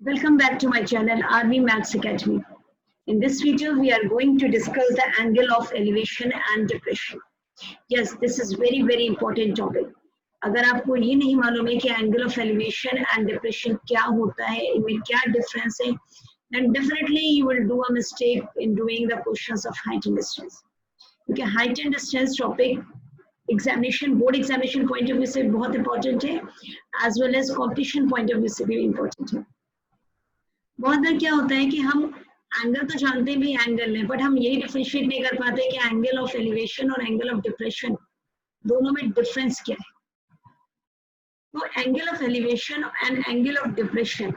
Welcome back to my channel Army Maths Academy. In this video we are going to discuss the angle of elevation and depression. Yes, this is very important topic. अगर आपको ये नहीं मालूम है कि angle of elevation and depression क्या होता है, इनमें क्या difference है, then definitely you will do a mistake in doing the questions of height and distance. क्योंकि height and distance topic examination board examination point of view से बहुत important है, as well as competition point of view से भी important है. बहुत बार क्या होता है कि हम एंगल तो जानते भी एंगल है, बट हम यही डिफरेंशिएट नहीं कर पाते कि एंगल ऑफ एलिवेशन और एंगल ऑफ डिप्रेशन दोनों में डिफरेंस क्या है. तो angle of elevation and angle of depression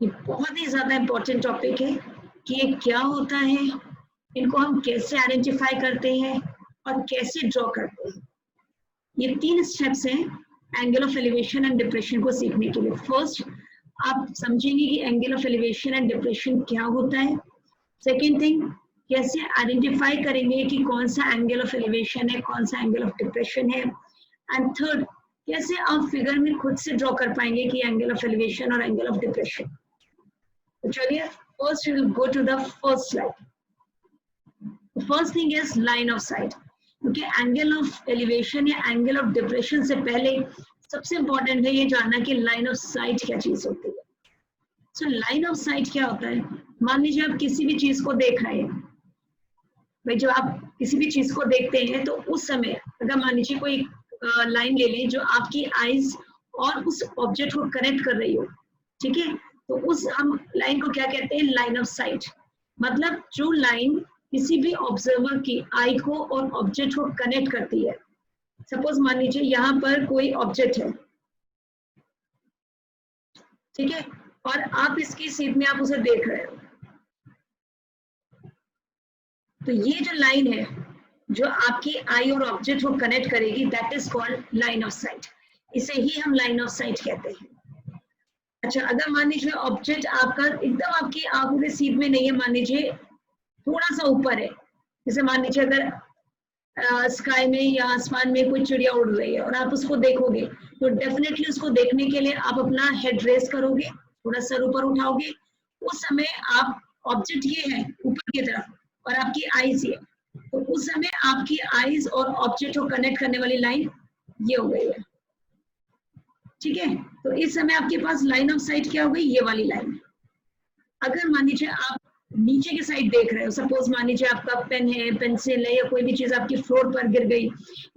ये बहुत ही ज्यादा इंपॉर्टेंट टॉपिक है कि ये क्या होता है, इनको हम कैसे आइडेंटिफाई करते हैं और कैसे ड्रॉ करते हैं. ये 3 स्टेप्स हैं angle of elevation and depression को सीखने के लिए. फर्स्ट, आप समझेंगे कि angle of elevation and depression क्या होता है. सेकेंड थिंग, कैसे आइडेंटिफाई करेंगे कि कौन सा एंगल ऑफ एलिवेशन है, कौन सा एंगल ऑफ डिप्रेशन है. एंड थर्ड, कैसे आप फिगर में खुद से ड्रॉ कर पाएंगे कि एंगल ऑफ एलिवेशन और एंगल ऑफ डिप्रेशन. तो चलिए first we will go to the first slide. First thing is line of sight. क्योंकि एंगल ऑफ एलिवेशन या एंगल ऑफ डिप्रेशन से पहले सबसे इंपॉर्टेंट है ये जानना कि लाइन ऑफ साइट क्या चीज होती है. सो लाइन ऑफ साइट क्या होता है. मान लीजिए आप किसी भी चीज को देख रहे हैं. भाई जब आप किसी भी चीज को देखते हैं तो उस समय अगर मान लीजिए कोई लाइन ले लें जो आपकी आईज और उस ऑब्जेक्ट को कनेक्ट कर रही हो, ठीक है, तो उस हम लाइन को क्या कहते हैं, लाइन ऑफ साइट. मतलब जो लाइन किसी भी ऑब्जर्वर की आई को और ऑब्जेक्ट को कनेक्ट करती है. सपोज मान लीजिए यहाँ पर कोई ऑब्जेक्ट है, ठीक है, और आप इसकी सीट में आप उसे देख रहे हो. तो ये जो लाइन है जो आपकी आई और ऑब्जेक्ट को कनेक्ट करेगी, that is called line of site. इसे ही हम लाइन ऑफ साइट कहते हैं. अच्छा, अगर मान लीजिए ऑब्जेक्ट आपका एकदम आपकी आंखों के सीध में नहीं है, मान लीजिए थोड़ा सा ऊपर है. जैसे मान लीजिए अगर स्काई में या आसमान में कोई चिड़िया उड़ रही है और आप उसको देखोगे तो डेफिनेटली उसको देखने के लिए आप अपना हेड रेस करोगे, थोड़ा सर ऊपर उठाओगे. उस समय आप ऑब्जेक्ट ये है ऊपर की तरफ और आपकी आईज ये, तो उस समय आपकी आईज और ऑब्जेक्ट को कनेक्ट करने वाली लाइन ये हो गई है, ठीक है. तो इस समय आपके पास लाइन ऑफ साइट क्या हो गई, ये वाली लाइन. अगर मान लीजिए आप नीचे की साइड देख रहे हो, सपोज मान लीजिए आपका पेन है, पेंसिल है, या कोई भी चीज आपकी फ्लोर पर गिर गई,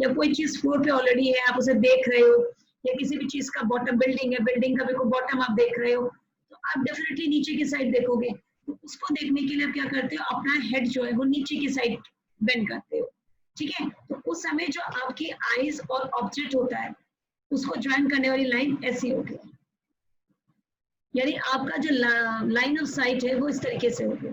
या कोई चीज फ्लोर पे ऑलरेडी है आप उसे देख रहे हो, या किसी भी चीज का बॉटम, बिल्डिंग है, बिल्डिंग का भी कोई बॉटम आप देख रहे हो, तो आप डेफिनेटली नीचे की साइड देखोगे. तो उसको देखने के लिए आप क्या करते हो, अपना हेड जो है वो नीचे की साइड बेंड करते हो, ठीक है. तो उस समय जो आपकी आईज और ऑब्जेक्ट होता है उसको ज्वाइन करने वाली लाइन ऐसी होगी. यानी आपका जो लाइन ऑफ साइट है वो इस तरीके से होगी.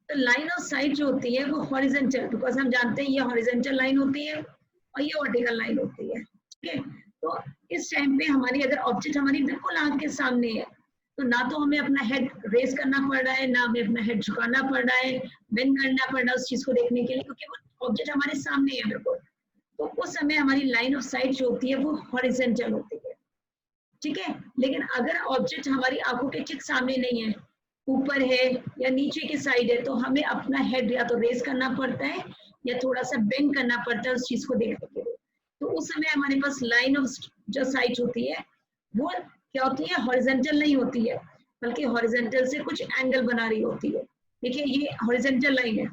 तो लाइन ऑफ साइट जो होती है वो हॉरिजॉन्टल, बिकॉज हम जानते हैं ये हॉरिजॉन्टल लाइन होती है और ये वर्टिकल लाइन होती है, ठीक है. तो इस टाइम पे हमारी अगर ऑब्जेक्ट हमारी बिल्कुल आंख के सामने है तो ना तो हमें अपना हेड रेस करना पड़ रहा है, ना हमें अपना हेड झुकाना पड़ रहा है, बेंड करना पड़ रहा है उस चीज को देखने के लिए, क्योंकि वो ऑब्जेक्ट हमारे सामने है बिल्कुल. तो उस समय हमारी लाइन ऑफ साइट जो होती है वो हॉरिजॉन्टल होती है, ठीक है. लेकिन अगर ऑब्जेक्ट हमारी आंखों के ठीक सामने नहीं है, ऊपर है या नीचे की साइड है, तो हमें अपना हेड या तो रेस करना पड़ता है या थोड़ा सा बेंड करना पड़ता है उस चीज को देखने के लिए. तो उस समय हमारे पास लाइन ऑफ जो साइट होती है वो क्या होती है, हॉरिजॉन्टल नहीं होती है, बल्कि हॉरिजॉन्टल से कुछ एंगल बना रही होती है. देखिए ये हॉरिजॉन्टल लाइन है,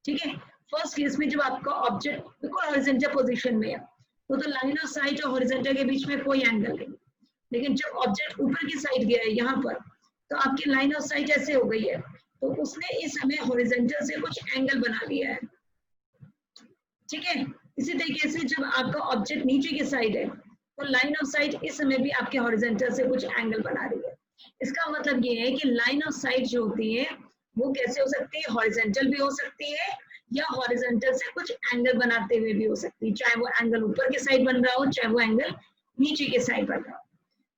ठीक है. फर्स्ट केस में जब आपका ऑब्जेक्ट बिल्कुल हॉरिजॉन्टल पोजीशन में है तो लाइन ऑफ साइट और हॉरिजॉन्टल के बीच में कोई एंगल नहीं. लेकिन जब ऑब्जेक्ट ऊपर की साइड गया है यहाँ पर, तो आपकी लाइन ऑफ साइट ऐसे हो गई है, तो उसने इस समय हॉरिजॉन्टल से कुछ एंगल बना लिया है, ठीक है. इसी तरीके से जब आपका ऑब्जेक्ट नीचे की साइड है तो लाइन ऑफ साइट इस समय भी आपके हॉरिजॉन्टल से कुछ एंगल बना रही है. इसका मतलब ये है कि लाइन ऑफ साइट जो होती है वो कैसे हो सकती है, हॉरिजॉन्टल भी हो सकती है या हॉरिजॉन्टल से कुछ एंगल बनाते हुए भी हो सकती है, चाहे वो एंगल ऊपर की साइड बन रहा हो, चाहे वो एंगल नीचे की साइड बन रहा हो.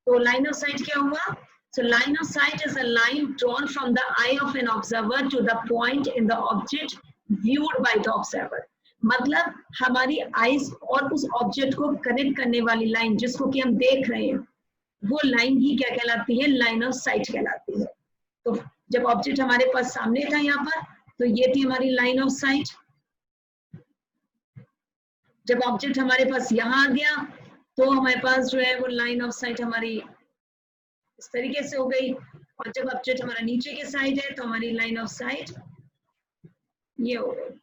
तो लाइन ऑफ साइट क्या हुआ. So line of sight is a line drawn from the eye of an observer to the point in the object viewed by the observer. मतलब हमारी आईज और उस ऑब्जेक्ट को कनेक्ट करने वाली लाइन जिसको कि हम देख रहे हैं, वो लाइन ही क्या कहलाती है, लाइन ऑफ साइट कहलाती है। तो जब ऑब्जेक्ट हमारे पास सामने था यहाँ पर, तो ये थी हमारी लाइन ऑफ साइट। जब ऑब्जेक्ट हमारे पास यहाँ आ गया तो हमारे पास जो है वो लाइन ऑफ साइट हमारी इस तरीके से हो गई, और जब ऑब्जेक्ट हमारा नीचे के साइड है तो हमारी लाइन ऑफ साइट ये हो गई।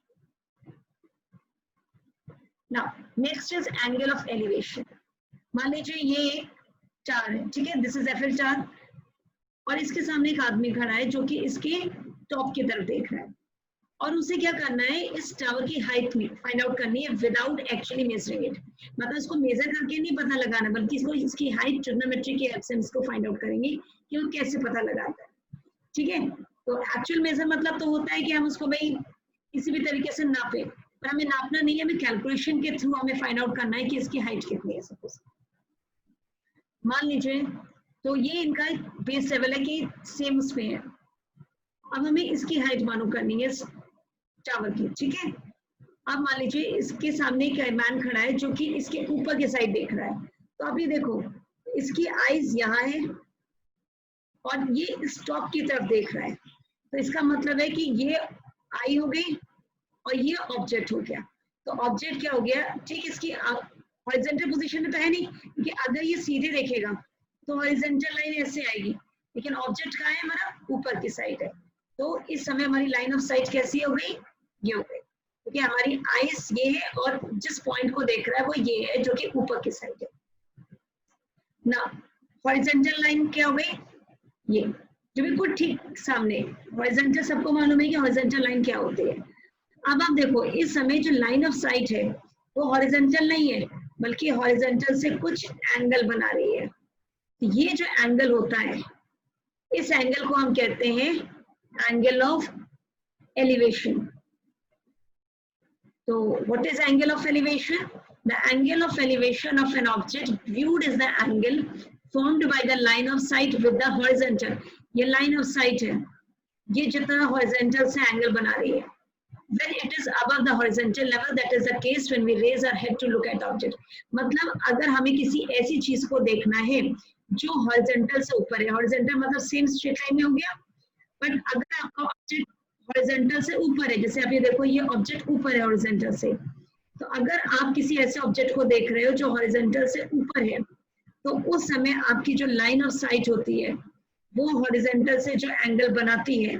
Now next is angle of elevation. मान लीजिए ये टावर है, ठीक है, दिस इज एफिल टावर, और इसके सामने एक आदमी खड़ा है जो कि इसके टॉप की तरफ देख रहा है, और उसे क्या करना है, इस टावर की हाइट में फाइंड आउट करनी है विदाउट एक्चुअली मेजरिंग इट। मतलब इसको मेजर करके नहीं पता लगाना, बल्कि इसको इसकी हाइट ट्रिग्नोमेट्री की हेल्प से इसको फाइंड आउट करेंगे कि वो कैसे पता लगाता है, ठीक है। तो एक्चुअल मेजर मतलब तो होता है कि हम उसको भाई किसी भी तरीके से नापे, पर हमें नापना नहीं है, हमें कैलकुलेशन के थ्रू हमें फाइंड आउट करना है कि इसकी हाइट कितनी है। सपोज मान लीजिए तो ये इनका बेस लेवल है कि सेम उसमें है, अब हमें इसकी हाइट मालूम करनी है टावर की, ठीक है। अब मान लीजिए इसके सामने एक मैन खड़ा है जो कि इसके ऊपर के साइड देख रहा है, तो अभी देखो इसकी आईज यहाँ है और ये इस टॉप की तरफ देख रहा है, तो इसका मतलब है कि ये आई हो गई और ये ऑब्जेक्ट हो गया। तो ऑब्जेक्ट क्या हो गया, ठीक, इसकी हॉरिजॉन्टल पोजीशन में तो है नहीं, क्योंकि अगर ये सीधे देखेगा तो हॉरिजॉन्टल लाइन ऐसे आएगी, लेकिन ऑब्जेक्ट कहाँ है हमारा, ऊपर की साइड है। तो इस समय हमारी लाइन ऑफ साइट कैसी हो गई, ये हो गई, क्योंकि हमारी आइस ये है और जिस पॉइंट को देख रहा है वो ये है जो कि ऊपर की साइड है ना। हॉरिजॉन्टल लाइन क्या हो गई, ये जो बिल्कुल ठीक सामने। हॉरिजॉन्टल सबको मालूम है कि हॉरिजॉन्टल लाइन क्या होती है। अब आप देखो इस समय जो लाइन ऑफ साइट है वो हॉरिजॉन्टल नहीं है, बल्कि हॉरिजॉन्टल से कुछ एंगल बना रही है। ये जो एंगल होता है, इस एंगल को हम कहते हैं एंगल ऑफ एलिवेशन। तो what is angle of elevation? The angle of elevation of an object viewed is the angle formed by the line of sight with the horizontal. ये line of sight है, ये जितना horizontal से angle बना रही है। When it is above the horizontal level, that is the case when we raise our head to look at object. मतलब अगर हमें किसी ऐसी चीज को देखना है जो horizontal से ऊपर है, horizontal मतलब same straight line में हो गया, but अगर आपका object horizontal से ऊपर है, जैसे अभी देखो ये object ऊपर है horizontal से, तो अगर आप किसी ऐसे ऑब्जेक्ट को देख रहे हो जो हॉरिजॉन्टल से ऊपर है, तो उस समय आपकी जो लाइन ऑफ साइट होती है वो हॉरिजॉन्टल से जो एंगल बनाती है,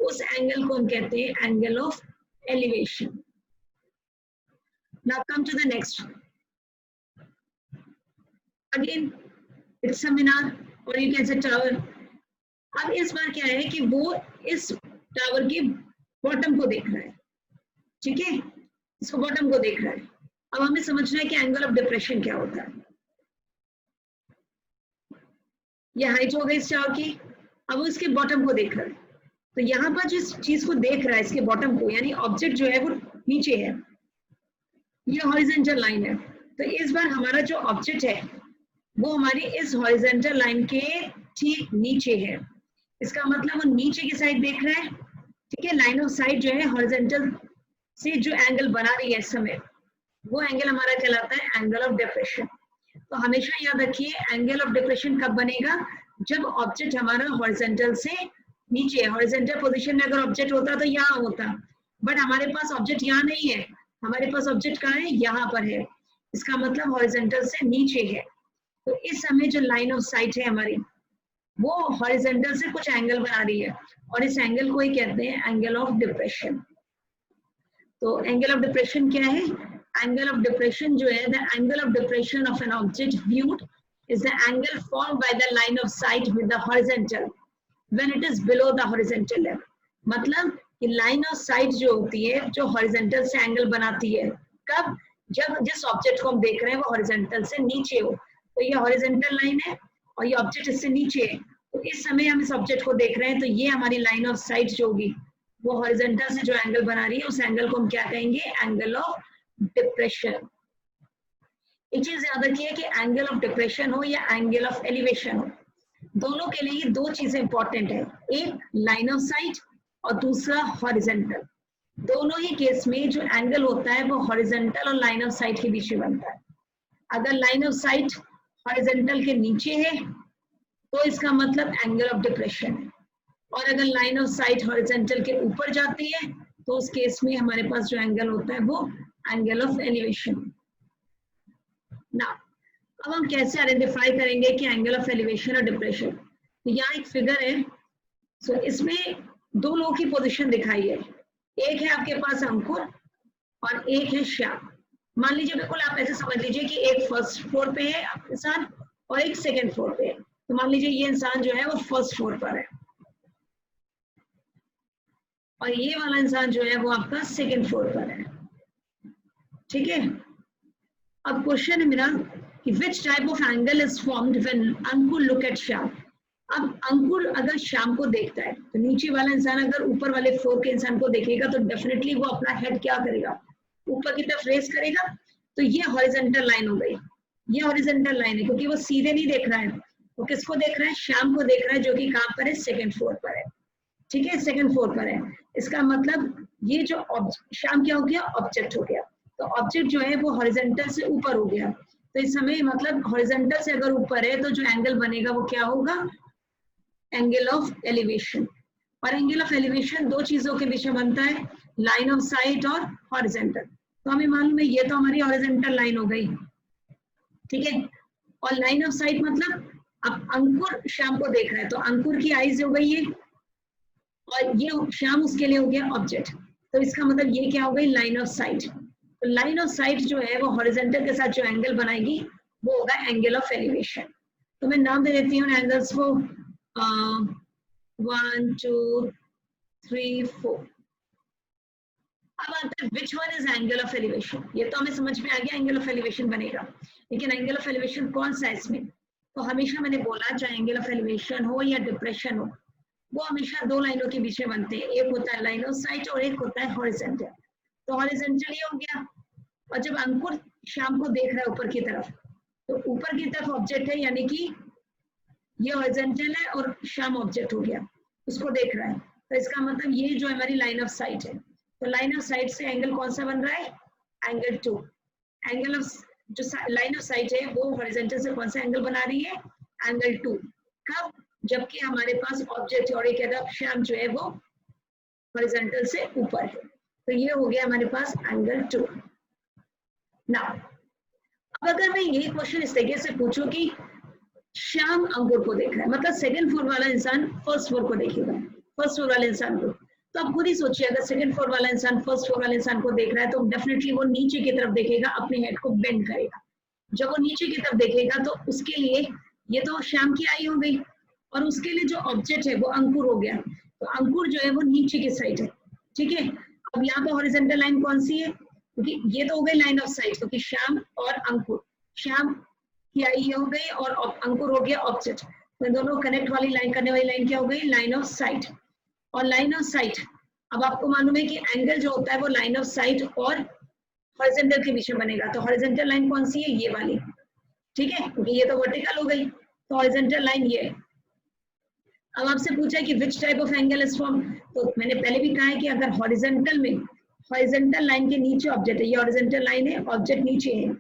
उस एंगल को हम कहते हैं angle of elevation. Now come to the next, again it's a minar और यू कैन से टावर। अब इस बार क्या है कि वो इस टावर के बॉटम को देख रहा है, ठीक है, इसको बॉटम को देख रहा है। अब हमें समझना है कि एंगल ऑफ डिप्रेशन क्या होता है। ये हाइट हो गई इस टावर की, अब वो इसके बॉटम को देख रहा है, तो यहाँ पर जिस चीज को देख रहा है इसके बॉटम को, यानी ऑब्जेक्ट जो है वो नीचे है, ये हॉरिजॉन्टल लाइन है। तो इस बार हमारा जो ऑब्जेक्ट है वो हमारी इस हॉरिजॉन्टल लाइन के ठीक नीचे है। इसका मतलब वो नीचे की साइड देख रहा है, ठीक है। लाइन ऑफ साइट जो है हॉरिजॉन्टल से जो एंगल बना रही है इस समय, वो एंगल हमारा कहलाता है एंगल ऑफ डिप्रेशन। तो हमेशा याद रखिए एंगल ऑफ डिप्रेशन कब बनेगा, जब ऑब्जेक्ट हमारा हॉरिजॉन्टल से नीचे है। हॉरिजॉन्टल पोजीशन में अगर ऑब्जेक्ट होता तो यहाँ होता, बट हमारे पास ऑब्जेक्ट यहाँ नहीं है, हमारे पास ऑब्जेक्ट कहाँ है, यहाँ पर है। इसका मतलब हॉरिजॉन्टल से नीचे है। तो इस समय जो लाइन ऑफ साइट है हमारी, वो हॉरिजॉन्टल से कुछ एंगल बना रही है, और इस एंगल को ही कहते हैं एंगल ऑफ डिप्रेशन। तो एंगल ऑफ डिप्रेशन क्या है? एंगल ऑफ डिप्रेशन जो है, the angle of depression of an object viewed is the angle formed by the line of site with the horizontal when it is below the horizontal level. मतलब कि line of site जो होती है, जो horizontal से angle बनाती है, कब? जब जिस ऑब्जेक्ट को हम देख रहे हैं वो हॉरिजॉन्टल से नीचे हो। तो ये हॉरिजॉन्टल लाइन है और ये ऑब्जेक्ट इससे नीचे है, तो इस समय हम इस ऑब्जेक्ट को देख रहे हैं, तो ये हमारी लाइन ऑफ साइट जो होगी वो हॉरिजॉन्टल से जो एंगल बना रही है, उस एंगल को हम क्या कहेंगे? Angle of depression. एक चीज याद रखिए कि एंगल ऑफ डिप्रेशन हो या एंगल ऑफ एलिवेशन हो, दोनों के लिए दो चीजें इंपॉर्टेंट है, एक लाइन ऑफ साइट और दूसरा हॉरिजॉन्टल। दोनों ही केस में जो एंगल होता है वो हॉरिजॉन्टल और लाइन ऑफ साइट के बीच में बनता है। अगर लाइन ऑफ साइट हॉरिजॉन्टल के नीचे है तो इसका मतलब एंगल ऑफ डिप्रेशन है, और अगर लाइन ऑफ साइट हॉरिजॉन्टल के ऊपर जाती है तो उस केस में हमारे पास जो एंगल होता है वो एंगल ऑफ एलिवेशन। ना अब हम कैसे आइडेंटिफाई करेंगे कि एंगल ऑफ एलिवेशन और डिप्रेशन। तो यहाँ एक फिगर है, सो इसमें दो लोगों की पोजीशन दिखाई है, एक है आपके पास अंकुर और एक है श्याम। मान लीजिए बिल्कुल आप ऐसे समझ लीजिए कि एक फर्स्ट फ्लोर पे है इंसान और एक सेकंड फ्लोर पे है। तो मान लीजिए ये इंसान जो है वो फर्स्ट फ्लोर पर है और ये वाला इंसान जो है वो आपका सेकंड फ्लोर पर है, ठीक है। अब क्वेश्चन है मेरा कि which type of angle is formed when Ankur look at Shyam. अब अंकुर अगर श्याम को देखता है तो नीचे वाला इंसान अगर ऊपर वाले फ्लोर के इंसान को देखेगा तो डेफिनेटली वो अपना हेड क्या करेगा, ऊपर की तरफ रेस करेगा। तो ये हॉरिजॉन्टल लाइन हो गई, ये हॉरिजॉन्टल लाइन है क्योंकि वो सीधे नहीं देख रहा है, वो किसको देख रहा है, श्याम को देख रहा है जो कि कहाँ पर है, सेकंड फ्लोर पर है, ठीक है, सेकंड फ्लोर पर है। इसका मतलब ये जो श्याम क्या हो गया, ऑब्जेक्ट हो गया। तो ऑब्जेक्ट जो है वो हॉरिजॉन्टल से ऊपर हो गया, तो इस समय मतलब हॉरिजॉन्टल से अगर ऊपर है तो जो एंगल बनेगा वो क्या होगा, एंगल ऑफ एलिवेशन। और एंगल ऑफ एलिवेशन दो चीजों के बीच में बनता है, लाइन ऑफ साइट और हॉरिजॉन्टल। तो हमें मालूम है ये तो हमारी हॉरिजॉन्टल लाइन हो गई, ठीक है। और लाइन ऑफ साइट मतलब अब अंकुर श्याम को देख रहा है तो अंकुर की आईज हो गई ये, और ये श्याम उसके लिए हो गया ऑब्जेक्ट। तो इसका मतलब ये क्या हो गई, लाइन ऑफ साइट। तो लाइन ऑफ साइट जो है वो हॉरिजॉन्टल के साथ जो एंगल बनाएगी वो होगा एंगल ऑफ एलिवेशन। तो मैं नाम दे देती हूँ एंगल्स को 1 2 3 4। अब आता है which one is angle of elevation. ये तो हमें समझ में आ गया एंगल ऑफ एलिवेशन बनेगा, लेकिन एंगल ऑफ एलिवेशन कौन सा है इसमें। तो हमेशा मैंने बोला चाहे एंगल ऑफ एलिवेशन हो या डिप्रेशन हो, वो हमेशा दो लाइनों के बीच में बनते हैं, एक होता है लाइन ऑफ साइट और एक होता है हॉरिजॉन्टल। तो हॉरिजॉन्टल ये हो गया, और जब अंकुर श्याम को देख रहा है ऊपर की तरफ तो ऊपर की तरफ ऑब्जेक्ट है, यानी कि ये हॉरिजॉन्टल है और श्याम ऑब्जेक्ट हो गया, उसको देख रहा है। तो इसका मतलब ये जो हमारी लाइन ऑफ साइट है, तो लाइन ऑफ साइट से एंगल कौन सा बन रहा है, एंगल 2। एंगल ऑफ जो लाइन ऑफ साइट है वो हॉरिजॉन्टल से कौन सा एंगल बना रही है, एंगल 2। कब, जबकि हमारे पास ऑब्जेक्ट और एक तरफ श्याम जो है वो हॉरिजॉन्टल से ऊपर है। तो ये हो गया हमारे पास एंगल 2। नाउ अब अगर मैं ये क्वेश्चन इस तरीके से पूछूं कि श्याम अंकुर को देख रहा है, मतलब सेकंड फ्लोर वाला इंसान फर्स्ट फ्लोर को देखेगा, फर्स्ट फ्लोर वाले इंसान को, तो आप खुद ही सोचिए अगर सेकंड फ्लोर वाला इंसान फर्स्ट फ्लोर वाले इंसान को देख रहा है तो डेफिनेटली वो नीचे की तरफ देखेगा, अपने हेड को बेंड करेगा। जब वो नीचे की तरफ देखेगा तो उसके लिए ये तो श्याम की आई हो गई, और उसके लिए जो ऑब्जेक्ट है वो अंकुर हो गया। तो अंकुर जो है वो नीचे की साइड है, ठीक है। अब यहाँ पे हॉरिजॉन्टल लाइन कौन सी है, क्योंकि ये तो हो गई लाइन ऑफ साइट, क्योंकि श्याम और अंकुर, श्याम की आई हो गई और अंकुर हो गया ऑब्जेक्ट, तो दोनों कनेक्ट वाली लाइन करने वाली लाइन क्या हो गई, लाइन ऑफ साइट। और लाइन ऑफ साइट, अब आपको मालूम है कि एंगल जो होता है वो लाइन ऑफ साइट और हॉरिजॉन्टल के बीच में बनेगा। तो हॉरिजॉन्टल लाइन कौन सी है, ये वाली, ठीक है, क्योंकि ये तो वर्टिकल हो गई, तो हॉरिजॉन्टल लाइन ये है। अब आपसे पूछा है कि which type of angle is form, तो मैंने पहले भी कहा है कि अगर हॉरिजॉन्टल में, हॉरिजॉन्टल लाइन के नीचे ऑब्जेक्ट है, ये हॉरिजॉन्टल लाइन है, ऑब्जेक्ट नीचे है,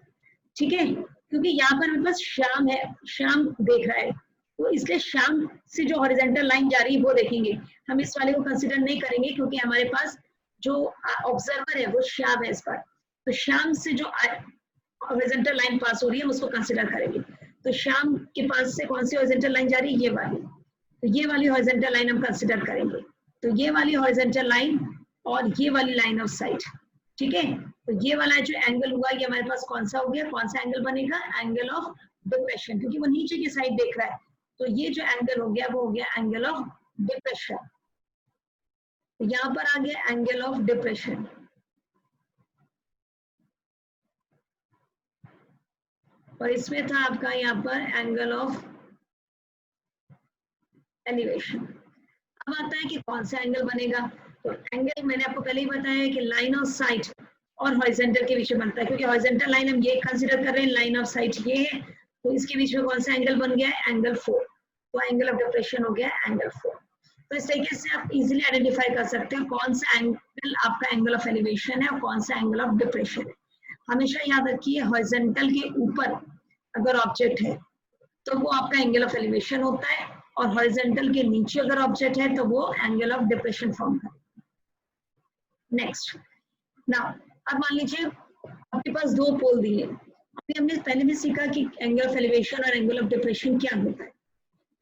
ठीक है, क्योंकि यहाँ पर मेरे पास श्याम है, श्याम देख रहा है, तो इसलिए श्याम से जो हॉरिजॉन्टल लाइन जा रही है वो देखेंगे। हम इस वाले को कंसीडर नहीं करेंगे क्योंकि हमारे पास जो ऑब्जर्वर है वो श्याम है इस पर, तो श्याम से जो हॉरिजॉन्टल लाइन पास हो रही है उसको कंसीडर करेंगे। तो श्याम के पास से कौन सी हॉरिजॉन्टल लाइन जा रही है, ये वाली, तो ये वाली हॉरिजॉन्टल लाइन हम कंसीडर करेंगे। तो ये वाली हॉरिजॉन्टल लाइन और ये वाली लाइन ऑफ साइट, ठीक है। तो ये वाला जो एंगल हुआ ये हमारे पास कौन सा हो गया, कौन सा एंगल बनेगा, एंगल ऑफ डिप्रेशन, क्योंकि वो नीचे की साइड देख रहा है। तो ये जो एंगल हो गया वो हो गया एंगल ऑफ डिप्रेशन। तो यहाँ पर आ गया एंगल ऑफ डिप्रेशन। और इसमें था आपका यहाँ पर एंगल ऑफ एलिवेशन। अब आता है कि कौन सा एंगल बनेगा, तो एंगल मैंने आपको पहले ही बताया है कि लाइन ऑफ साइट और हॉरिजॉन्टल के बीच में बनता है, क्योंकि हॉरिजॉन्टल लाइन हम ये कंसीडर कर रहे हैं, लाइन ऑफ साइट ये है, तो इसके बीच में कौन सा एंगल बन गया है, एंगल 4। तो एंगल ऑफ डिप्रेशन हो गया एंगल 4। तो इस तरीके से आप इजीली आइडेंटिफाई कर सकते हो कौन सा एंगल आपका एंगल ऑफ एलिवेशन है और कौन सा एंगल ऑफ डिप्रेशन है। हमेशा याद रखिए हॉरिजॉन्टल के ऊपर अगर ऑब्जेक्ट है तो वो आपका एंगल ऑफ एलिवेशन होता है, और हॉरिजॉन्टल के नीचे अगर ऑब्जेक्ट है तो वो एंगल ऑफ डिप्रेशन फॉर्म करेगा। नेक्स्ट, नाउ अब मान लीजिए आपके पास दो पोल दिए, अभी हमने पहले भी सीखा कि एंगल ऑफ एलिवेशन और एंगल ऑफ डिप्रेशन क्या होता है,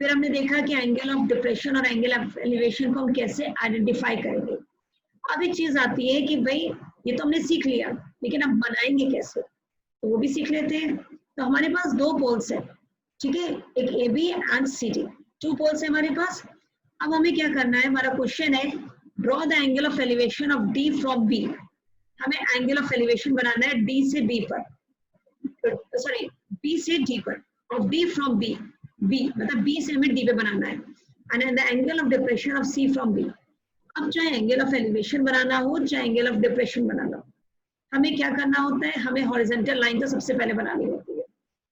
फिर हमने देखा कि एंगल ऑफ डिप्रेशन और एंगल ऑफ एलिवेशन को हम कैसे आइडेंटिफाई करेंगे। अब एक चीज आती है कि भाई ये तो हमने सीख लिया, लेकिन अब बनाएंगे कैसे, तो वो भी सीख लेते हैं। तो हमारे पास दो पोल्स है, ठीक है, एक A B and C D, 2 poles है हमारे पास। अब हमें क्या करना है, हमारा क्वेश्चन है draw the angle of elevation of D from B. हमें एंगल ऑफ एलिवेशन बनाना है डी से बी पर, सॉरी बी से डी पर, और डी फ्रॉम बी, बी मतलब बी से हमें डी पे बनाना है, and the angle of depression of C from B. अब चाहे एंगल ऑफ एलिवेशन बनाना हो चाहे एंगल ऑफ डिप्रेशन बनाना हो, हमें क्या करना होता है, हमें हॉरिजॉन्टल लाइन तो सबसे पहले बनानी होती है।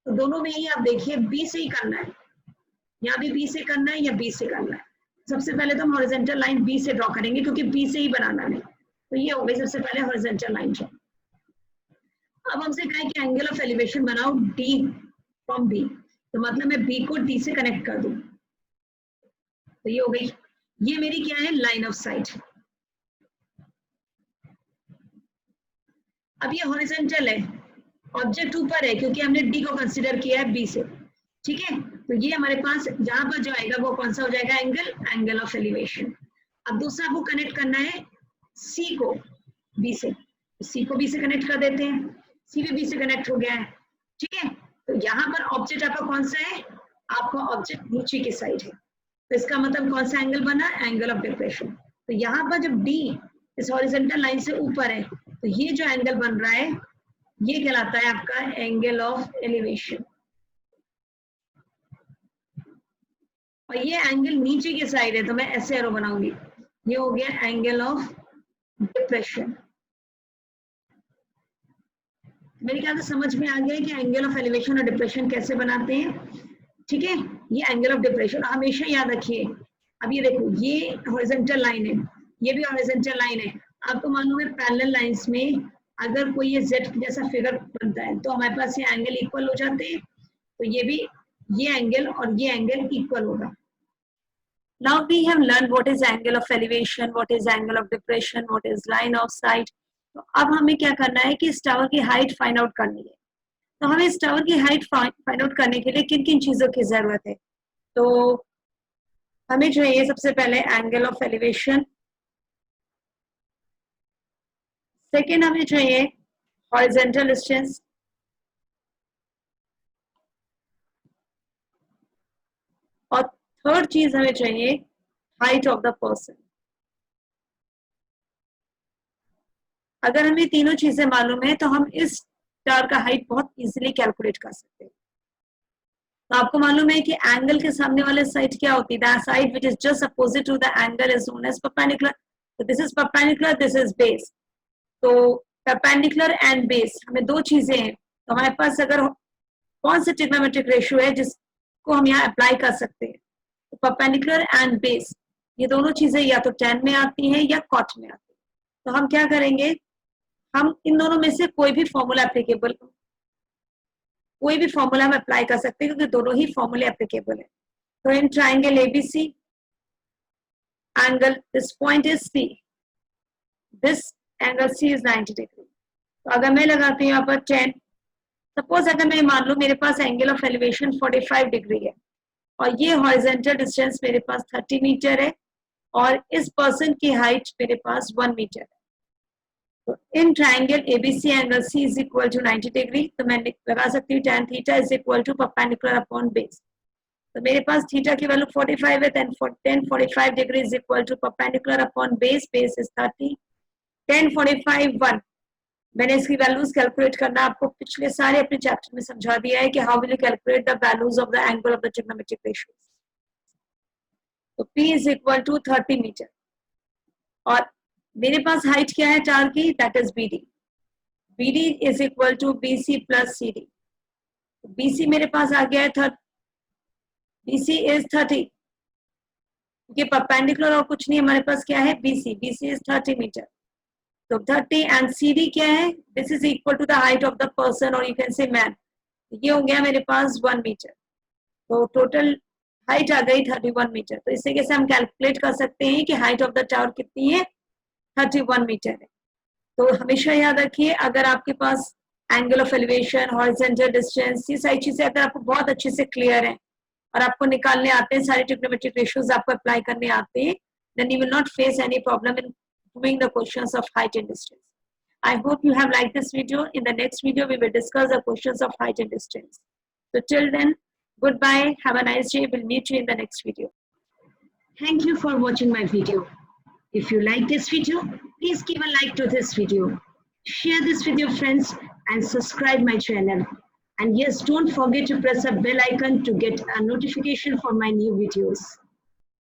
तो दोनों में ही आप देखिए बी से ही करना है, यहाँ भी बी से करना है या बी से करना है। सबसे पहले तो हम हॉरिजॉन्टल लाइन बी से ड्रॉ करेंगे क्योंकि बी से ही बनाना है, तो ये हो गई सबसे पहले हॉरिजॉन्टल लाइन ड्रॉ। अब हमसे कहा है कि एंगल ऑफ एलिवेशन बनाओ डी फ्रॉम बी, तो मतलब मैं बी को डी से कनेक्ट कर दूं, तो ये हो गई, ये मेरी क्या है, लाइन ऑफ साइट। अब ये हॉरिजॉन्टल है, ऑब्जेक्ट ऊपर है क्योंकि हमने डी को कंसीडर किया है बी से, ठीक है, तो ये हमारे पास जहां पर जो आएगा वो कौन सा हो जाएगा, एंगल, एंगल ऑफ एलिवेशन। अब दूसरा आपको कनेक्ट करना है सी को बी से, सी को बी से कनेक्ट कर देते हैं, सी भी बी से कनेक्ट हो गया है, ठीक है। तो यहाँ पर ऑब्जेक्ट आपका कौन सा है, आपका ऑब्जेक्ट नीचे की साइड है, तो इसका मतलब कौन सा एंगल बना, एंगल ऑफ डिप्रेशन। तो यहाँ पर जब डी इस हॉरिजॉन्टल लाइन से ऊपर है, तो ये जो एंगल बन रहा है ये कहलाता है आपका एंगल ऑफ एलिवेशन, और ये एंगल नीचे की साइड है तो मैं ऐसे एरो बनाऊंगी, ये हो गया एंगल ऑफ डिप्रेशन। मेरे ख्याल से समझ में आ गया है कि एंगल ऑफ एलिवेशन और डिप्रेशन कैसे बनाते हैं, ठीक है। ये एंगल ऑफ डिप्रेशन हमेशा याद रखिए। अब ये देखो, ये हॉरिजॉन्टल लाइन है, ये भी हॉरिजॉन्टल लाइन है, आपको मालूम है पैरेलल लाइंस में अगर कोई ये जेड जैसा फिगर बनता है तो हमारे पास ये एंगल इक्वल हो जाते हैं, तो ये भी, ये एंगल और ये एंगल इक्वल होगा। Now we have learned what is angle of elevation, what is angle of depression, what is line of sight. तो अब हमें क्या करना है कि इस टावर की हाइट फाइंड आउट करनी है। तो हमें इस टावर की हाइट फाइंड आउट करने के लिए किन किन चीजों की जरूरत है, तो हमें जो है ये सबसे पहले एंगल ऑफ एलिवेशन, सेकेंड हमें चाहिए हॉरिजॉन्टल डिस्टेंस, और थर्ड चीज हमें चाहिए हाइट ऑफ द पर्सन। अगर हमें तीनों चीजें मालूम है तो हम इस टावर का हाइट बहुत इजीली कैलकुलेट कर सकते हैं। तो आपको मालूम है कि एंगल के सामने वाले साइड क्या होती है, the side which is just opposite to the angle is known as perpendicular. तो this is perpendicular, this is base. तो परपेंडिकुलर एंड बेस हमें दो चीजें हैं, तो हमारे पास अगर कौन सा ट्रिग्नोमेट्रिक रेशियो है जिसको हम यहाँ अप्लाई कर सकते हैं, तो परपेंडिकुलर एंड बेस ये दोनों चीजें या तो tan में आती हैं या cot में आती है। तो हम क्या करेंगे, हम इन दोनों में से कोई भी फॉर्मूला एप्लीकेबल, कोई भी फॉर्मूला हम अप्लाई कर सकते हैं क्योंकि दोनों ही फॉर्मूले एप्लीकेबल है। तो in triangle ABC angle, this point is C, this angle C is 90 degree. तो अगर मैं लगाती हूँ यहाँ पर 10, सपोज अगर मैं मान लूँ मेरे पास एंगल ऑफ एलिवेशन 45 डिग्री है और ये हॉरिजॉन्टल डिस्टेंस मेरे पास 30 मीटर है और इस पर्सन की हाइट मेरे पास 1 मीटर है। तो in triangle ABC angle C is equal to 90 degree, तो मैं लगा सकती हूँ tan theta is equal to perpendicular upon base. तो मेरे पास थीटा की वैल्यू 45 है, tan 45 degree is equal to perpendicular upon base, base is 30, tan 45 1। मैंने इसकी वैल्यूज कैलकुलेट करना आपको पिछले सारे अपने चैप्टर में समझा दिया है कि how will you calculate the values of the angle of the trigonometric ratios. तो P is equal to 30 metre और मेरे पास हाइट क्या है टावर की, that is BD। BD is equal to BC plus CD। BC मेरे पास आ गया है BC इज 30, क्योंकि परपेंडिकुलर और कुछ नहीं, हमारे पास क्या है BC, BC इज 30 मीटर। तो 30 एंड CD क्या है, this is equal to the height of the person और यू कैन से मैन, ये हो गया मेरे पास 1 मीटर। तो टोटल हाइट आ गई 31 मीटर। तो इस तरीके से हम कैलकुलेट कर सकते हैं कि हाइट ऑफ द टावर कितनी है, 31 मीटर है। तो हमेशा याद रखिए, अगर आपके पास angle of elevation, horizontal distance, ये सारी चीजें अगर आपको बहुत अच्छे से क्लियर है और आपको निकालने आते हैं, सारे ट्रिग्नोमेट्रिक रेशियोज आपको अप्लाई करने आते हैं, then you will not face any problem in doing the questions of height and distance. I hope you have liked this video. In the next video, we will discuss the questions of height and distance. So till then, goodbye. Have a nice day. We'll meet you in the next video. Thank you for watching my video. If you like this video, please give a like to this video. Share this with your friends and subscribe my channel. And yes, don't forget to press the bell icon to get a notification for my new videos.